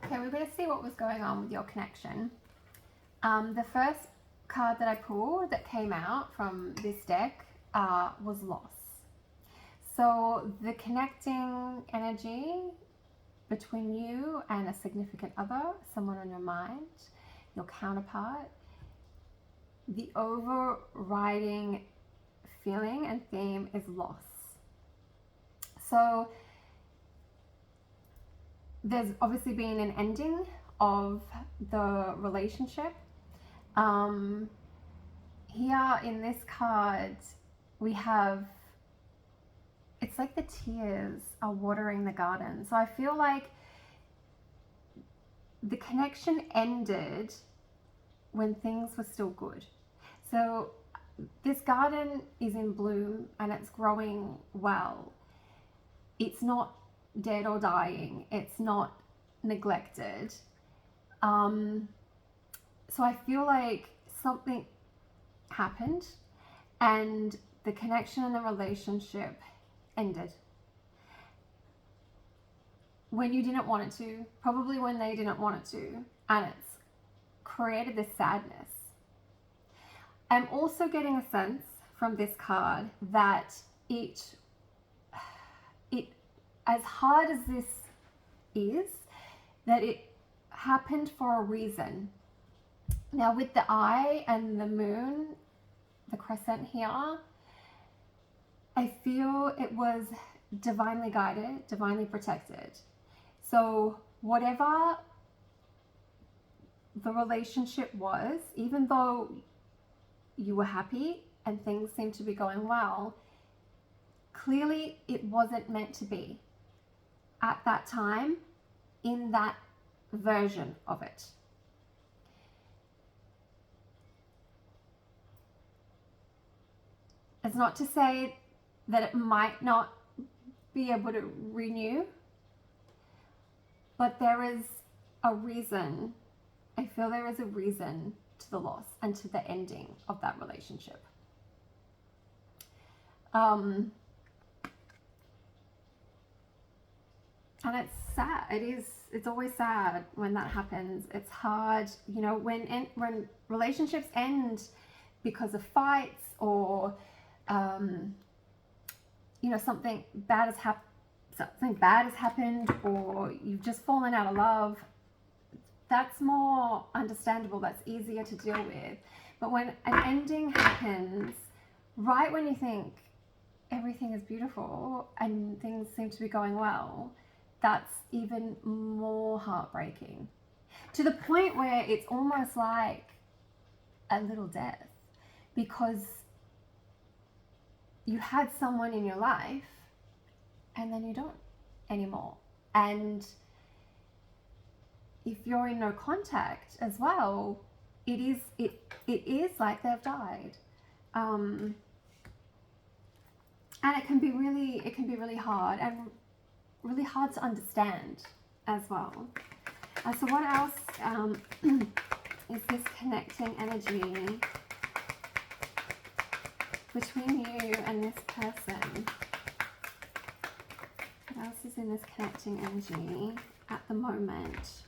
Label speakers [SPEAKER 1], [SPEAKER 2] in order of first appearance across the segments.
[SPEAKER 1] Okay, we're going to see what was going on with your connection. The first card that I pulled that came out from this deck was loss. So the connecting energy between you and a significant other, someone on your mind, your counterpart, the overriding feeling and theme is loss. So there's obviously been an ending of the relationship. Here in this card, we have, it's like the tears are watering the garden. So I feel like the connection ended when things were still good. So this garden is in bloom and it's growing well. It's not dead or dying. It's not neglected. So I feel like something happened and the connection and the relationship ended when you didn't want it to, probably when they didn't want it to, and it's created this sadness. I'm also getting a sense from this card that it as hard as this is, that it happened for a reason. Now with the eye and the moon, the crescent here, I feel it was divinely guided, divinely protected. So whatever the relationship was, even though you were happy and things seemed to be going well, clearly it wasn't meant to be at that time in that version of it. It's not to say that it might not be able to renew, but there is a reason. I feel there is a reason to the loss and to the ending of that relationship. And it's sad. It's always sad when that happens. It's hard, you know, when relationships end because of fights or, you know, something bad has happened, or you've just fallen out of love. That's more understandable. That's easier to deal with. But when an ending happens, right when you think everything is beautiful and things seem to be going well, that's even more heartbreaking, to the point where it's almost like a little death, because you had someone in your life and then you don't anymore. And if you're in no contact as well, it is like they've died. And it can be really hard and really hard to understand as well. So what else is this connecting energy between you and this person? What else is in this connecting energy at the moment?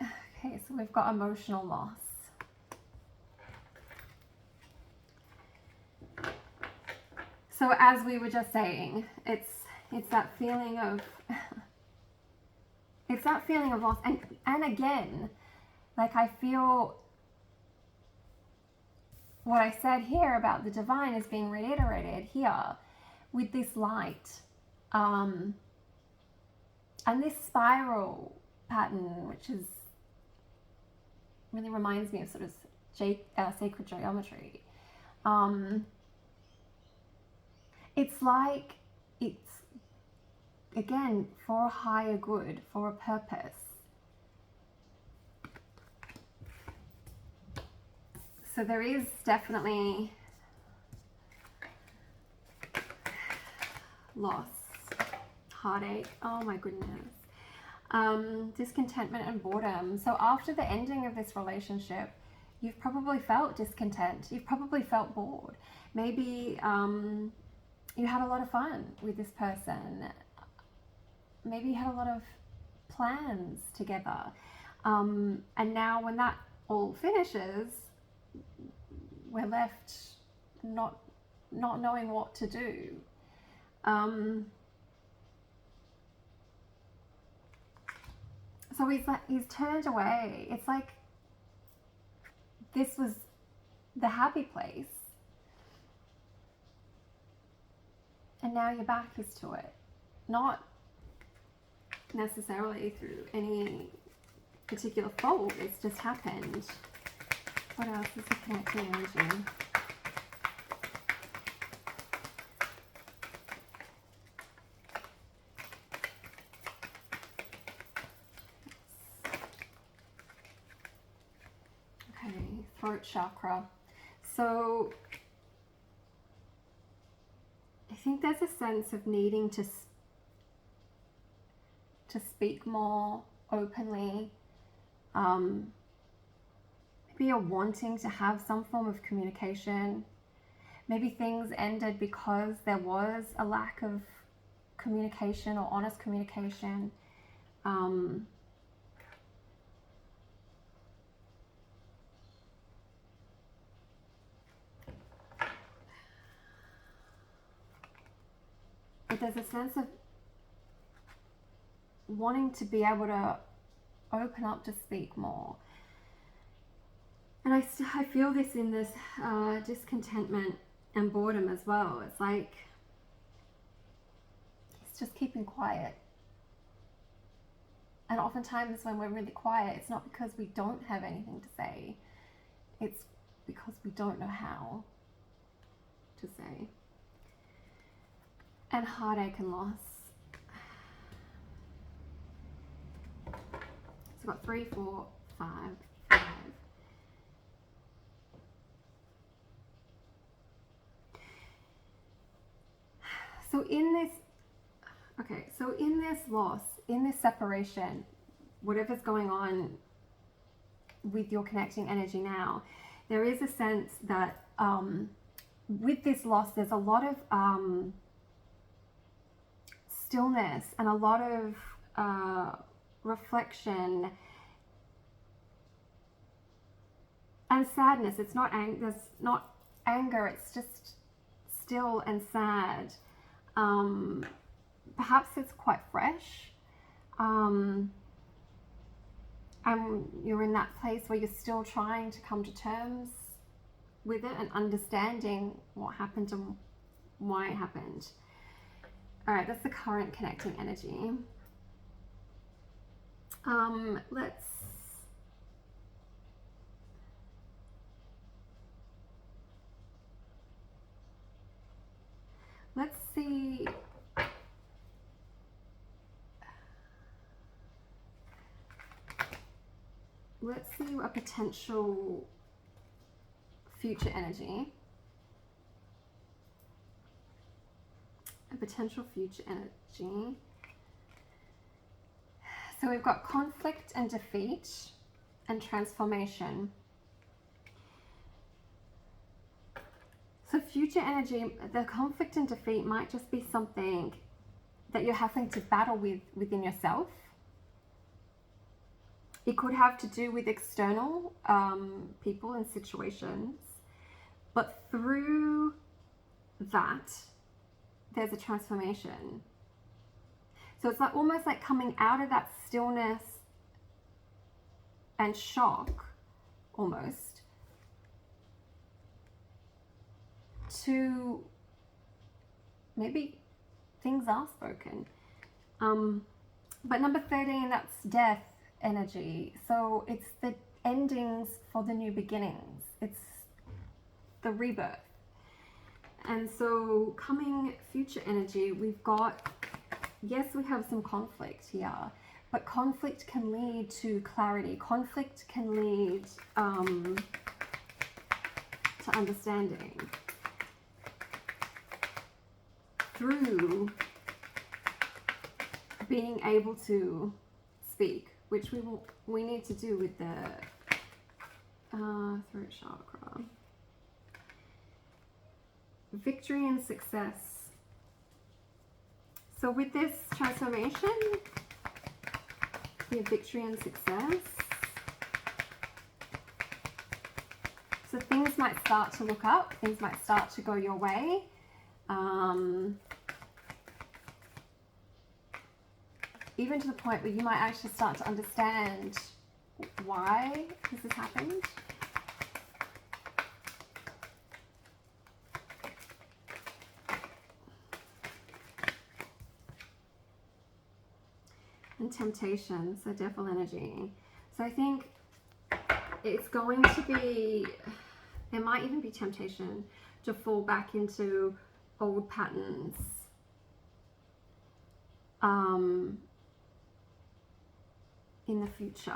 [SPEAKER 1] Okay, so we've got emotional loss. So as we were just saying, it's that feeling of it's that feeling of loss, and again, like, I feel what I said here about the divine is being reiterated here with this light, and this spiral pattern, which is really reminds me of sort of sacred geometry. It's like it's, again, for a higher good, for a purpose. So there is definitely loss, heartache, oh my goodness, discontentment and boredom. So after the ending of this relationship, you've probably felt discontent, you've probably felt bored. Maybe you had a lot of fun with this person. Maybe you had a lot of plans together. And now when that all finishes, we're left not knowing what to do. So he's turned away. It's like this was the happy place, and now your back is to it. Not necessarily through any particular fault, it's just happened. What else is the connecting energy? Okay, throat chakra. So I think there's a sense of needing to speak more openly. Maybe you're wanting to have some form of communication. Maybe things ended because there was a lack of communication or honest communication. But there's a sense of wanting to be able to open up to speak more. And I feel this in this discontentment and boredom as well. It's like it's just keeping quiet. And oftentimes when we're really quiet, it's not because we don't have anything to say. It's because we don't know how to say. And heartache and loss. So I've got 3, 4, 5, 5. So in this loss, in this separation, whatever's going on with your connecting energy now, there is a sense that with this loss, there's a lot of stillness and a lot of reflection and sadness. It's not there's not anger, it's just still and sad. Perhaps it's quite fresh, and you're in that place where you're still trying to come to terms with it and understanding what happened and why it happened. All right, that's the current connecting energy. Let's see. Let's see a potential future energy. A potential future energy. So we've got conflict and defeat and transformation. So future energy, the conflict and defeat might just be something that you're having to battle with within yourself. It could have to do with external people and situations, but through that, there's a transformation. So it's like almost like coming out of that stillness and shock, almost, to maybe things are spoken. But number 13, that's death energy. So it's the endings for the new beginnings. It's the rebirth. And so coming future energy, we've got, yes, we have some conflict here, but conflict can lead to clarity. Conflict can lead to understanding through being able to speak, which we need to do with the throat chakra. Victory and success. So with this transformation, Your victory and success. So things might start to look up, things might start to go your way. Even to the point where you might actually start to understand why this has happened. And temptation, so devil energy. So I think it's going to be, there might even be temptation to fall back into old patterns. In the future.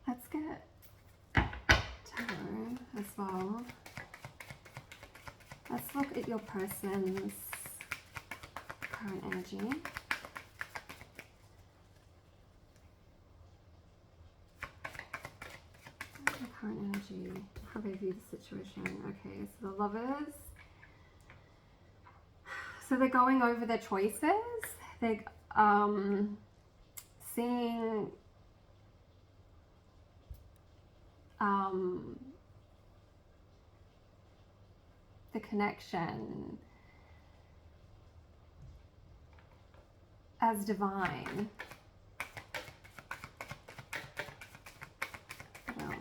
[SPEAKER 1] Let's get tarot as well. Let's look at your person's current energy. Current energy, how they view the situation. Okay, so the Lovers. So they're going over their choices. They're seeing the connection as divine. What else?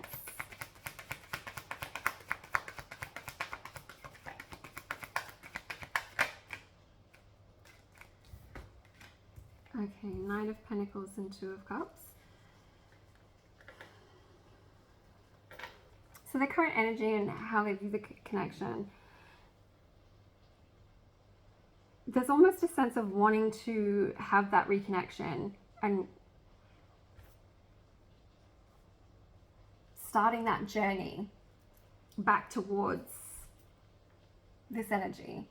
[SPEAKER 1] Okay, Nine of Pentacles and Two of Cups. So the current energy and how they view the connection. There's almost a sense of wanting to have that reconnection and starting that journey back towards this energy.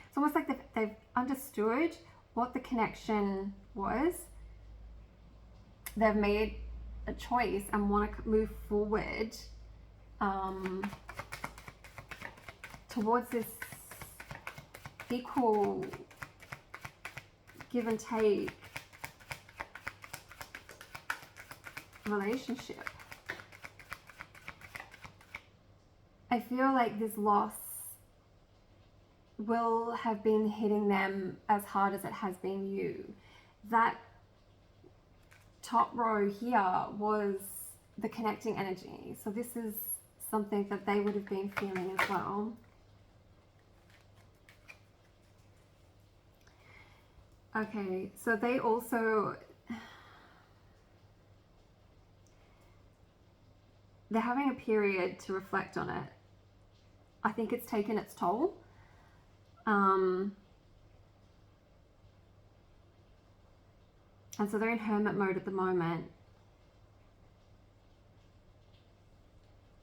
[SPEAKER 1] It's almost like they've understood what the connection was. They've made a choice and want to move forward towards this equal give and take relationship. I feel like this loss will have been hitting them as hard as it has been you. That top row here was the connecting energy. So this is something that they would have been feeling as well. Okay, so they also, they're having a period to reflect on it. I think it's taken its toll. And so they're in hermit mode at the moment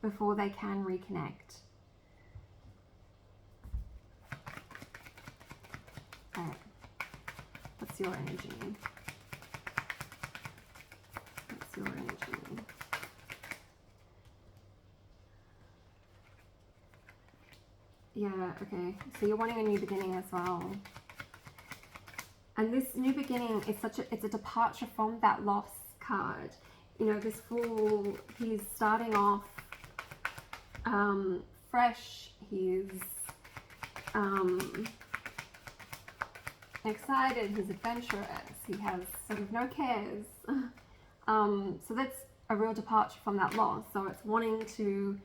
[SPEAKER 1] before they can reconnect. Alright, what's your energy? What's your energy? Yeah, okay. So you're wanting a new beginning as well. And this new beginning is it's a departure from that loss card. You know, this Fool, he's starting off fresh. He's excited. He's adventurous. He has sort of no cares. So that's a real departure from that loss. So it's wanting to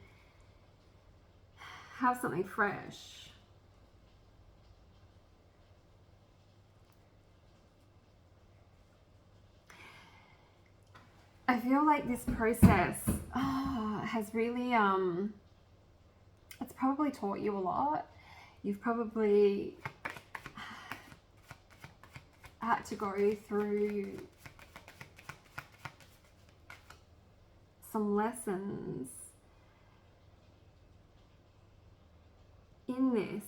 [SPEAKER 1] have something fresh. I feel like this process has really, it's probably taught you a lot. You've probably had to go through some lessons in this,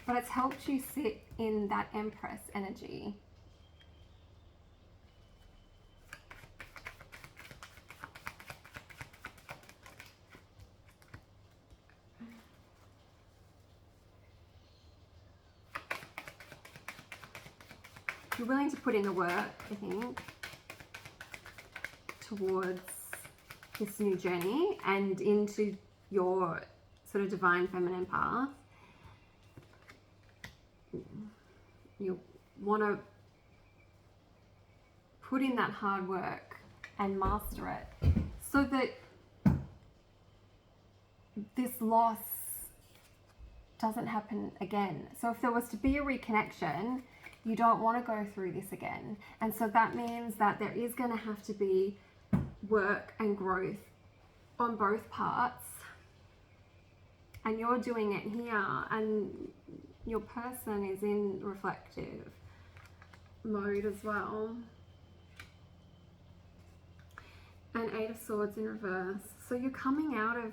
[SPEAKER 1] but it's helped you sit in that Empress energy. you're willing to put in the work, I think, towards this new journey and into your sort of divine feminine path, you want to put in that hard work and master it so that this loss doesn't happen again. So if there was to be a reconnection, you don't want to go through this again. And so that means that there is going to have to be work and growth on both parts. And you're doing it here, and your person is in reflective mode as well. And 8 of Swords in reverse. So you're coming out of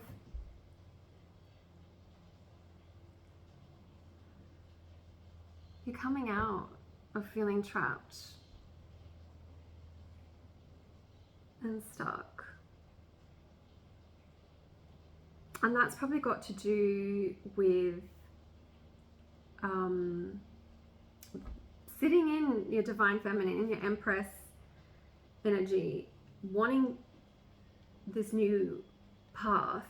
[SPEAKER 1] feeling trapped and stuck. And that's probably got to do with sitting in your divine feminine, in your Empress energy, wanting this new path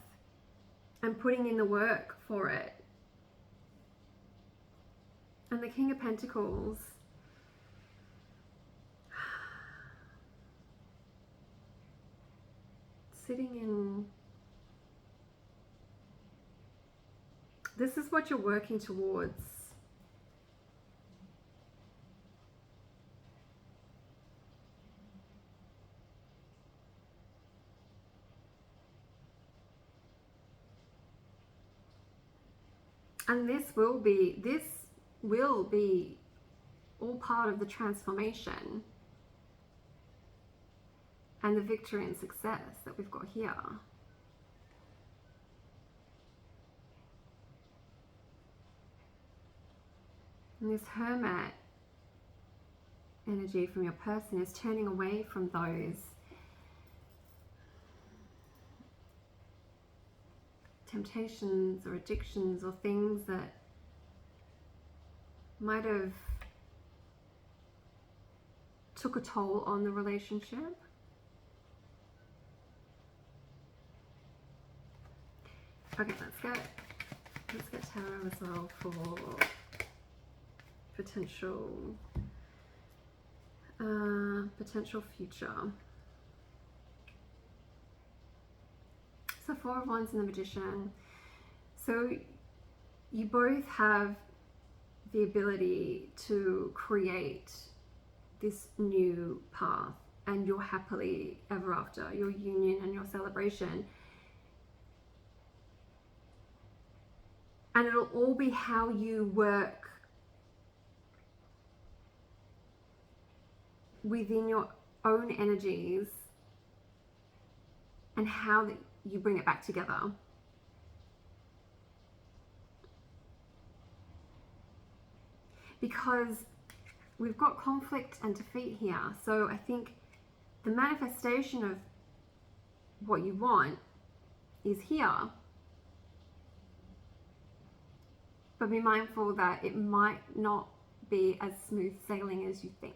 [SPEAKER 1] and putting in the work for it. And the King of Pentacles, sitting in, this is what you're working towards. And this will be all part of the transformation and the victory and success that we've got here. And this Hermit energy from your person is turning away from those temptations or addictions or things that might have took a toll on the relationship. Okay, let's get tarot as well for potential future. So 4 of Wands and the Magician. So you both have the ability to create this new path and your happily ever after, your union and your celebration. And it'll all be how you work within your own energies and how you bring it back together. Because we've got conflict and defeat here. So I think the manifestation of what you want is here. But be mindful that it might not be as smooth sailing as you think.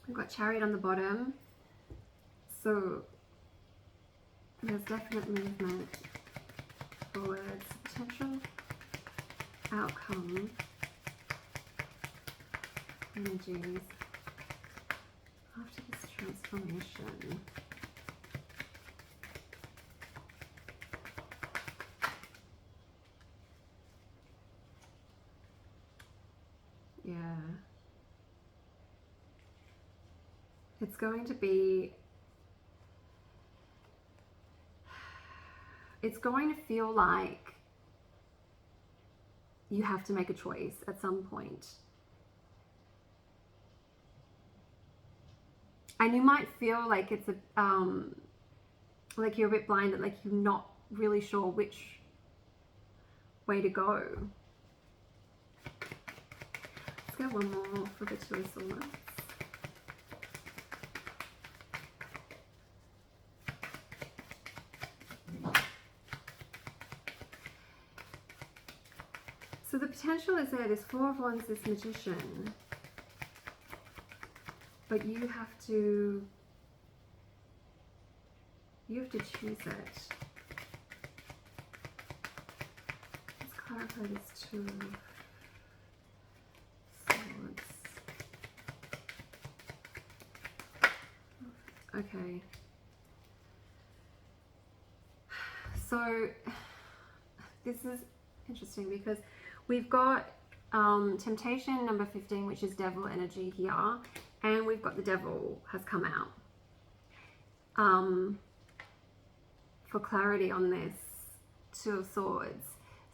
[SPEAKER 1] We've got Chariot on the bottom. So there's definite movement forwards, potential outcome energies after this transformation. Yeah. It's going to be, it's going to feel like you have to make a choice at some point. And you might feel like it's like you're a bit blinded, like you're not really sure which way to go. Let's go one more for the Two of Swords. So the potential is there. There's 4 of Wands, this Magician. But you have to choose it. Let's clarify this 2 of Swords. Okay. So this is interesting because we've got temptation number 15, which is devil energy here, and we've got the devil has come out. For clarity on this 2 of Swords.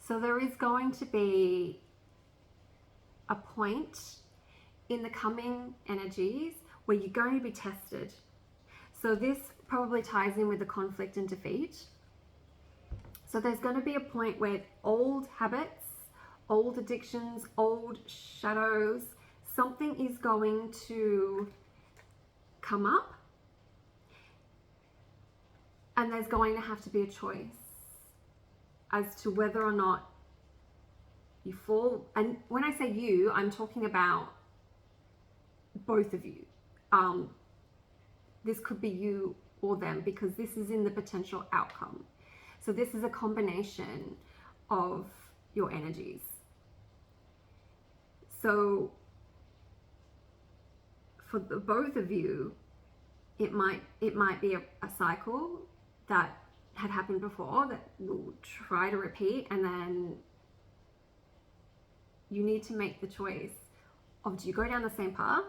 [SPEAKER 1] So there is going to be a point in the coming energies where you're going to be tested. So this probably ties in with the conflict and defeat. So there's going to be a point where old habits, old addictions, old shadows, something is going to come up, and there's going to have to be a choice as to whether or not you fall. And when I say you, I'm talking about both of you. This could be you or them, because this is in the potential outcome. So this is a combination of your energies. So for the both of you, it might be a cycle that had happened before that will try to repeat, and then you need to make the choice of, do you go down the same path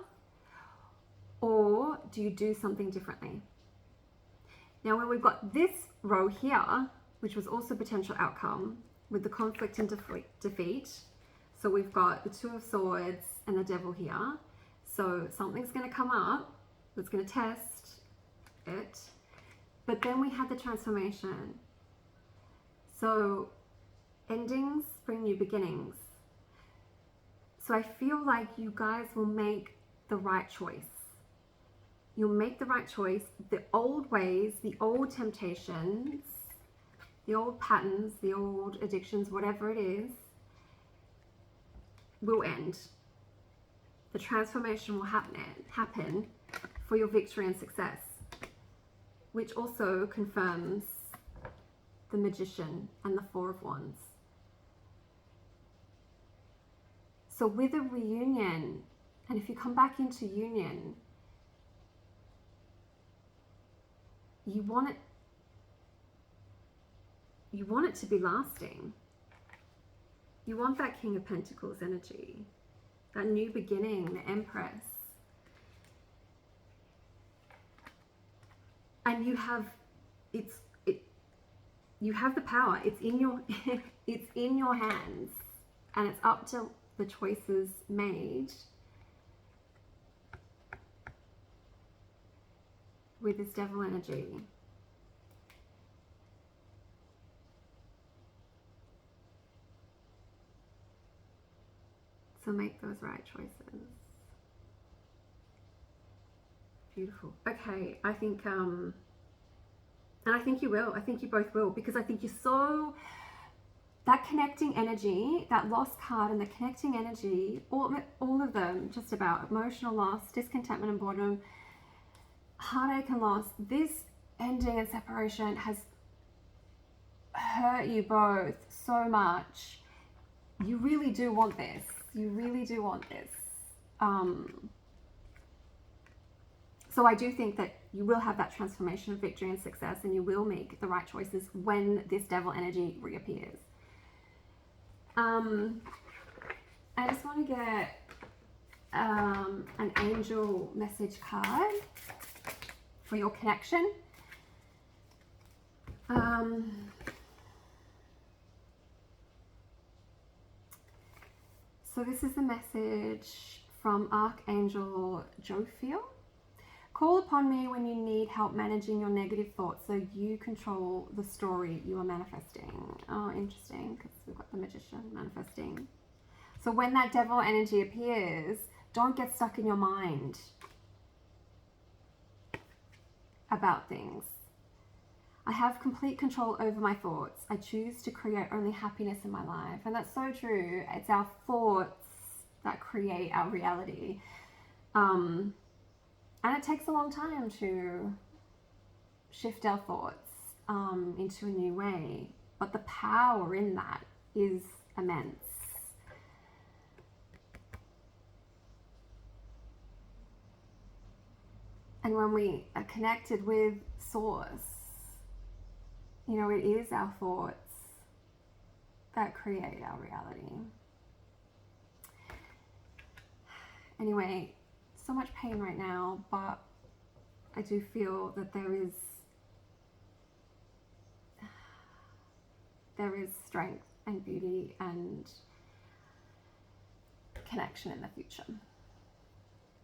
[SPEAKER 1] or do you do something differently? Now, when we've got this row here, which was also potential outcome with the conflict and defeat, so we've got the 2 of Swords and the devil here. So something's going to come up that's going to test it. But then we had the transformation. So endings bring new beginnings. So I feel like you guys will make the right choice. You'll make the right choice. The old ways, the old temptations, the old patterns, the old addictions, whatever it is, will end. The transformation will happen for your victory and success, which also confirms the Magician and the 4 of Wands. So with a reunion, and if you come back into union, you want it to be lasting. You want that King of Pentacles energy, that new beginning, the Empress. And you have the power. It's in your it's in your hands, and it's up to the choices made with this devil energy. So make those right choices. Beautiful. Okay, I think and I think you will. I think you both will, because I think you're so, that connecting energy, that lost card and the connecting energy, all of them, just about emotional loss, discontentment and boredom, heartache and loss. This ending and separation has hurt you both so much. You really do want this. You really do want this. So I do think that you will have that transformation of victory and success, and you will make the right choices when this devil energy reappears. I just want to get an angel message card for your connection. So this is the message from Archangel Jophiel. Call upon me when you need help managing your negative thoughts so you control the story you are manifesting. Oh, interesting, because we've got the Magician manifesting. So when that devil energy appears, don't get stuck in your mind about things. I have complete control over my thoughts. I choose to create only happiness in my life. And that's so true. It's our thoughts that create our reality. And it takes a long time to shift our thoughts into a new way. But the power in that is immense. And when we are connected with Source, you know, it is our thoughts that create our reality. Anyway, so much pain right now, but I do feel that there is strength and beauty and connection in the future.